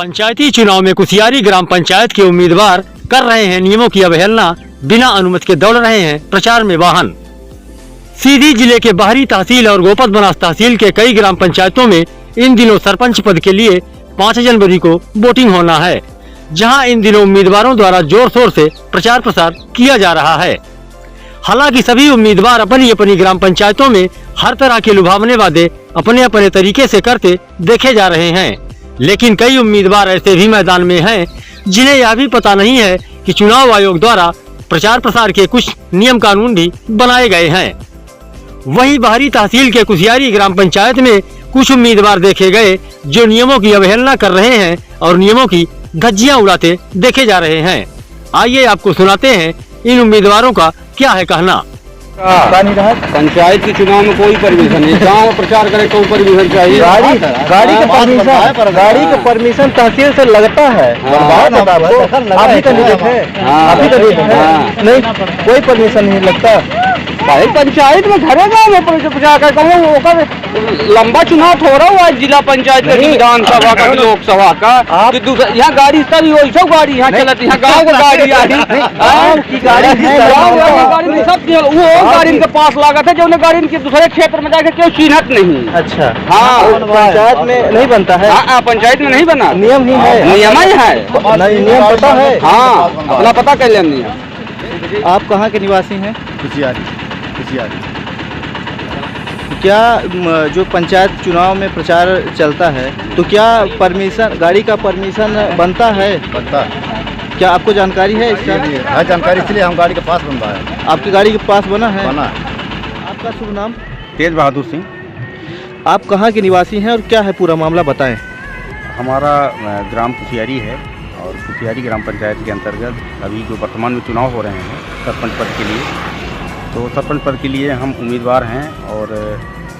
पंचायती चुनाव में कुसियारी ग्राम पंचायत के उम्मीदवार कर रहे हैं नियमों की अवहेलना, बिना अनुमति के दौड़ रहे हैं प्रचार में वाहन। सीधी जिले के बाहरी तहसील और गोपत बनास तहसील के कई ग्राम पंचायतों में इन दिनों सरपंच पद के लिए 5 जनवरी को वोटिंग होना है, जहां इन दिनों उम्मीदवारों द्वारा जोर शोर से प्रचार प्रसार किया जा रहा है। हालांकि सभी उम्मीदवार अपनी अपनी ग्राम पंचायतों में हर तरह के लुभावने वादे अपने अपने तरीके से करते देखे जा रहे हैं, लेकिन कई उम्मीदवार ऐसे भी मैदान में हैं जिन्हें यह भी पता नहीं है कि चुनाव आयोग द्वारा प्रचार प्रसार के कुछ नियम कानून भी बनाए गए हैं। वहीं बाहरी तहसील के कुसियारी ग्राम पंचायत में कुछ उम्मीदवार देखे गए जो नियमों की अवहेलना कर रहे हैं और नियमों की धज्जियां उड़ाते देखे जा रहे हैं। आइए आपको सुनाते हैं इन उम्मीदवारों का क्या है कहना। पंचायत के चुनाव में कोई परमिशन नहीं, गाँव प्रचार करे तो परमिशन चाहिए। गाड़ी का परमिशन तहसील से लगता है। अभी तो नहीं, कोई परमिशन नहीं लगता। भाई पंचायत में घरे गाँव में प्रचार कर लंबा चुनाव थोड़ा हुआ है, जिला पंचायत का, विधानसभा का, लोकसभा का। यहाँ गाड़ी सब वैसा गाड़ी यहाँ चलती है, गाँव की गाड़ी वो गाड़ी इनके पास लागत है जो गाड़ी इनके दूसरे क्षेत्र में जाकर क्यों चिन्हत नहीं। अच्छा, हाँ, पंचायत में नहीं बनता है। हाँ, पंचायत में नहीं बना, नियम ही है, नियम ही है, नियम पता है। हाँ, अपना पता कर लेंगे। आप कहाँ के निवासी हैं? कुसियारी। क्या जो पंचायत चुनाव में प्रचार चलता है तो क्या परमिशन, गाड़ी का परमिशन बनता है? बनता। क्या आपको जानकारी है इसका? हाँ, जानकारी, इसलिए हम गाड़ी के पास बनवा है। आपकी गाड़ी के पास बना है? बना। आपका शुभ नाम? तेज बहादुर सिंह। आप कहाँ के निवासी हैं और क्या है पूरा मामला बताएं। हमारा ग्राम कुसियारी है और कुसियारी ग्राम पंचायत के अंतर्गत अभी जो वर्तमान में चुनाव हो रहे हैं सरपंच पद के लिए, तो सरपंच पद के लिए हम उम्मीदवार हैं और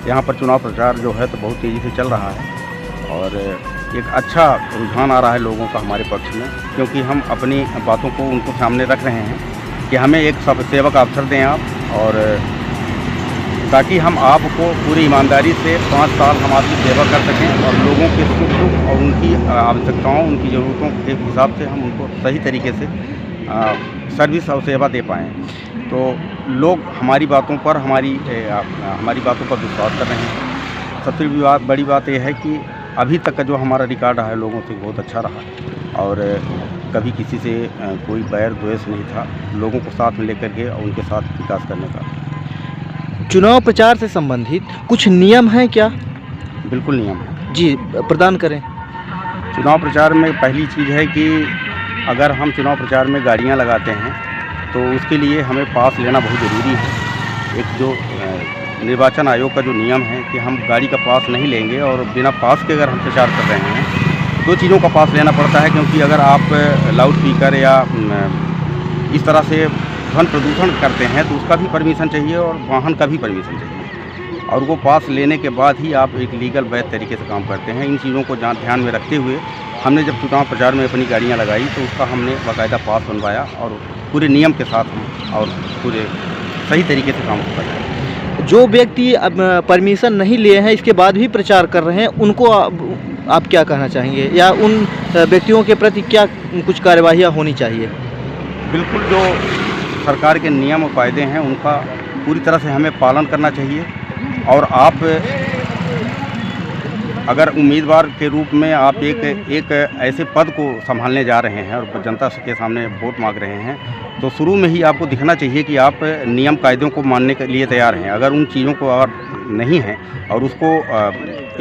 यहाँ पर चुनाव प्रचार जो है तो बहुत तेज़ी से चल रहा है और एक अच्छा रुझान आ रहा है लोगों का हमारे पक्ष में, क्योंकि हम अपनी बातों को उनको सामने रख रहे हैं कि हमें एक सब सेवक अवसर दें आप, और ताकि हम आपको पूरी ईमानदारी से 5 साल हम आपकी सेवा कर सकें और लोगों के सुख दुख और उनकी आवश्यकताओं, उनकी ज़रूरतों के हिसाब से हम उनको सही तरीके से सर्विस और सेवा दे पाएँ। तो लोग हमारी बातों पर हमारी बातों पर विश्वास कर रहे हैं। सबसे बड़ी बात यह है कि अभी तक का जो हमारा रिकॉर्ड रहा है लोगों से बहुत अच्छा रहा और कभी किसी से कोई बैर द्वेष नहीं था, लोगों को साथ में लेकर के और उनके साथ विकास करने का। चुनाव प्रचार से संबंधित कुछ नियम हैं क्या? बिल्कुल नियम है जी, प्रदान करें। चुनाव प्रचार में पहली चीज़ है कि अगर हम चुनाव प्रचार में गाड़ियाँ लगाते हैं तो उसके लिए हमें पास लेना बहुत ज़रूरी है। एक जो निर्वाचन आयोग का जो नियम है कि हम गाड़ी का पास नहीं लेंगे और बिना पास के अगर हम प्रचार कर रहे हैं, 2 चीज़ों का पास लेना पड़ता है, क्योंकि अगर आप लाउड स्पीकर या इस तरह से ध्वनि प्रदूषण करते हैं तो उसका भी परमिशन चाहिए और वाहन का भी परमिशन चाहिए, और वो पास लेने के बाद ही आप एक लीगल वैध तरीके से काम करते हैं। इन चीज़ों को ध्यान में रखते हुए हमने जब चुनाव प्रचार में अपनी गाड़ियाँ लगाई तो उसका हमने बाकायदा पास बनवाया और पूरे नियम के साथ हम और पूरे सही तरीके से काम करते हैं। जो व्यक्ति अब परमिशन नहीं लिए हैं इसके बाद भी प्रचार कर रहे हैं, उनको आप क्या कहना चाहेंगे, या उन व्यक्तियों के प्रति क्या कुछ कार्यवाहियाँ होनी चाहिए? बिल्कुल, जो सरकार के नियम और कायदे हैं उनका पूरी तरह से हमें पालन करना चाहिए। और आप अगर उम्मीदवार के रूप में आप एक ऐसे पद को संभालने जा रहे हैं और जनता के सामने वोट मांग रहे हैं, तो शुरू में ही आपको दिखना चाहिए कि आप नियम कायदों को मानने के लिए तैयार हैं। अगर उन चीज़ों को अगर नहीं हैं और उसको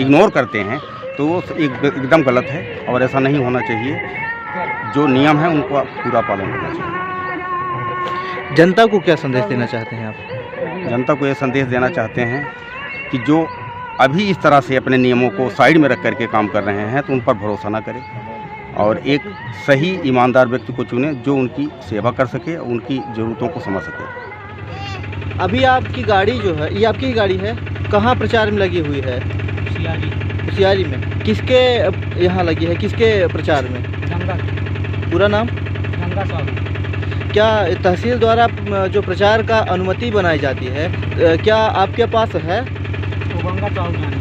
इग्नोर करते हैं तो वो एकदम गलत है और ऐसा नहीं होना चाहिए। जो नियम है उनको पूरा पालन करना चाहिए। जनता को क्या संदेश देना चाहते हैं आप? जनता को ये संदेश देना चाहते हैं कि जो अभी इस तरह से अपने नियमों को साइड में रख करके काम कर रहे हैं तो उन पर भरोसा ना करें और एक सही ईमानदार व्यक्ति को चुने जो उनकी सेवा कर सके और उनकी ज़रूरतों को समझ सके। अभी आपकी गाड़ी जो है, ये आपकी गाड़ी है, कहाँ प्रचार में लगी हुई है? कुसियारी में। किसके यहाँ लगी है, किसके प्रचार में? गंगा। पूरा नाम? गंगा साहब। क्या तहसील द्वारा जो प्रचार का अनुमति बनाई जाती है, क्या आपके पास है? वो गंगा साहब जाने,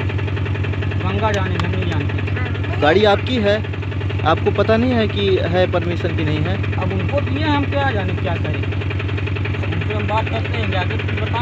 गंगा जाने, नहीं जानती। गाड़ी आपकी है? आपको पता नहीं है कि है परमिशन की नहीं है? अब उनको दिए हम क्या जाने क्या करें, उनसे हम बात करते हैं जाके बता